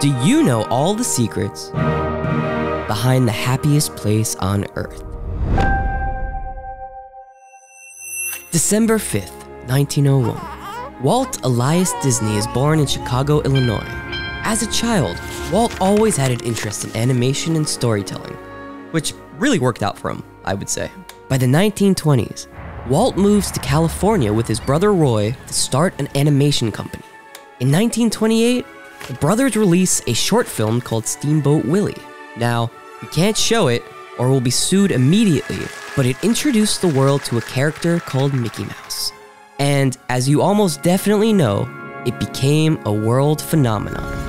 Do you know all the secrets behind the happiest place on Earth? December 5th, 1901. Walt Elias Disney is born in Chicago, Illinois. As a child, Walt always had an interest in animation and storytelling, which really worked out for him, I would say. By the 1920s, Walt moves to California with his brother Roy to start an animation company. In 1928, the brothers release a short film called Steamboat Willie. Now, you can't show it or will be sued immediately, but it introduced the world to a character called Mickey Mouse. And as you almost definitely know, it became a world phenomenon.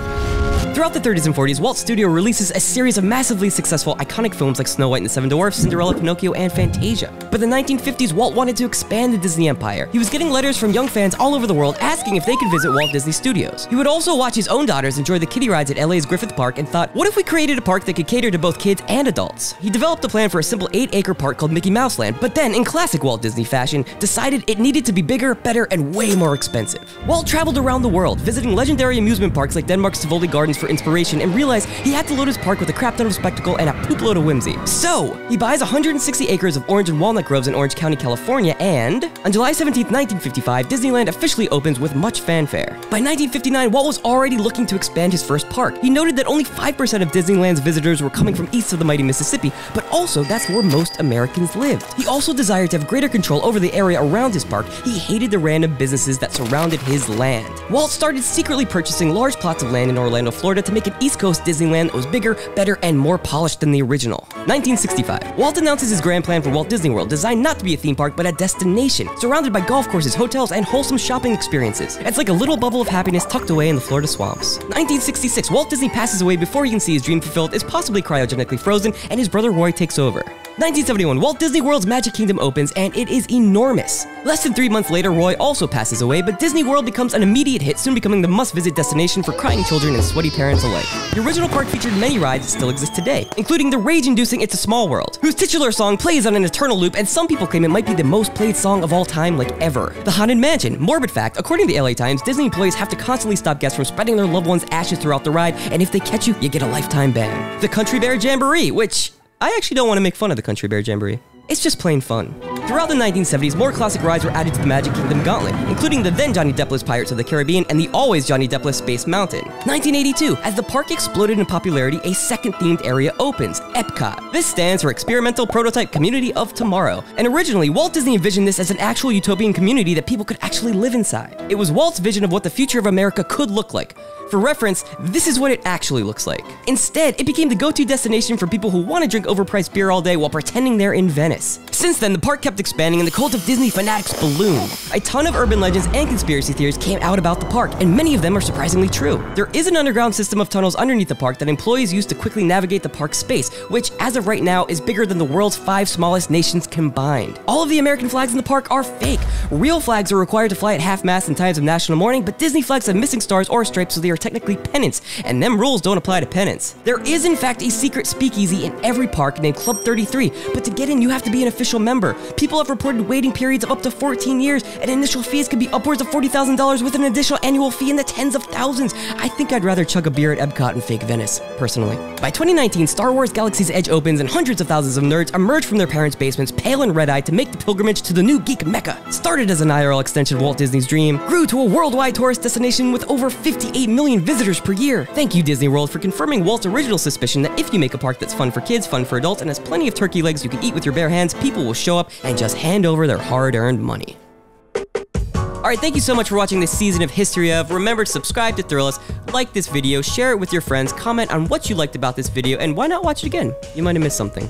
Throughout the 30s and 40s, Walt Studio releases a series of massively successful iconic films like Snow White and the Seven Dwarfs, Cinderella, Pinocchio, and Fantasia. But in the 1950s, Walt wanted to expand the Disney empire. He was getting letters from young fans all over the world asking if they could visit Walt Disney Studios. He would also watch his own daughters enjoy the kiddie rides at LA's Griffith Park and thought, what if we created a park that could cater to both kids and adults? He developed a plan for a simple 8-acre park called Mickey Mouse Land, but then, in classic Walt Disney fashion, decided it needed to be bigger, better, and way more expensive. Walt traveled around the world, visiting legendary amusement parks like Denmark's Tivoli Gardens for inspiration, and realized he had to load his park with a crap ton of spectacle and a poop load of whimsy. So, he buys 160 acres of orange and walnut groves in Orange County, California, and on July 17, 1955, Disneyland officially opens with much fanfare. By 1959, Walt was already looking to expand his first park. He noted that only 5% of Disneyland's visitors were coming from east of the mighty Mississippi, but also that's where most Americans lived. He also desired to have greater control over the area around his park. He hated the random businesses that surrounded his land. Walt started secretly purchasing large plots of land in Orlando, Florida to make an East Coast Disneyland that was bigger, better, and more polished than the original. 1965. Walt announces his grand plan for Walt Disney World, designed not to be a theme park, but a destination, surrounded by golf courses, hotels, and wholesome shopping experiences. It's like a little bubble of happiness tucked away in the Florida swamps. 1966. Walt Disney passes away before he can see his dream fulfilled, is possibly cryogenically frozen, and his brother Roy takes over. 1971. Walt Disney World's Magic Kingdom opens, and it is enormous. Less than 3 months later, Roy also passes away, but Disney World becomes an immediate hit, soon becoming the must-visit destination for crying children and sweaty parents alike. The original park featured many rides that still exist today, including the rage-inducing It's a Small World, whose titular song plays on an eternal loop, and some people claim it might be the most played song of all time, like ever. The Haunted Mansion. Morbid fact, according to the LA Times, Disney employees have to constantly stop guests from spreading their loved ones' ashes throughout the ride, and if they catch you, you get a lifetime ban. The Country Bear Jamboree, which I actually don't want to make fun of the Country Bear Jamboree. It's just plain fun. Throughout the 1970s, more classic rides were added to the Magic Kingdom gauntlet, including the then Johnny Deppless Pirates of the Caribbean and the always Johnny Deppless Space Mountain. 1982, as the park exploded in popularity, a second themed area opens, Epcot. This stands for Experimental Prototype Community of Tomorrow, and originally, Walt Disney envisioned this as an actual utopian community that people could actually live inside. It was Walt's vision of what the future of America could look like. For reference, this is what it actually looks like. Instead, it became the go-to destination for people who want to drink overpriced beer all day while pretending they're in Venice. Since then, the park kept expanding and the cult of Disney fanatics ballooned. A ton of urban legends and conspiracy theories came out about the park, and many of them are surprisingly true. There is an underground system of tunnels underneath the park that employees use to quickly navigate the park's space, which, as of right now, is bigger than the world's 5 smallest nations combined. All of the American flags in the park are fake. Real flags are required to fly at half-mast in times of national mourning, but Disney flags have missing stars or stripes, so they are technically pennants, and them rules don't apply to pennants. There is, in fact, a secret speakeasy in every park named Club 33, but to get in, you have to be an official member. People have reported waiting periods of up to 14 years, and initial fees can be upwards of $40,000 with an additional annual fee in the tens of thousands. I think I'd rather chug a beer at Epcot and fake Venice, personally. By 2019, Star Wars Galaxy's Edge opens, and hundreds of thousands of nerds emerge from their parents' basements, pale and red-eyed, to make the pilgrimage to the new geek mecca. Started as an IRL extension of Walt Disney's dream, grew to a worldwide tourist destination with over 58 million visitors per year. Thank you, Disney World, for confirming Walt's original suspicion that if you make a park that's fun for kids, fun for adults, and has plenty of turkey legs you can eat with your bare hands, people will show up and just hand over their hard-earned money. Alright, thank you so much for watching this season of History Of. Remember to subscribe to Thrillist, like this video, share it with your friends, comment on what you liked about this video, and why not watch it again? You might have missed something.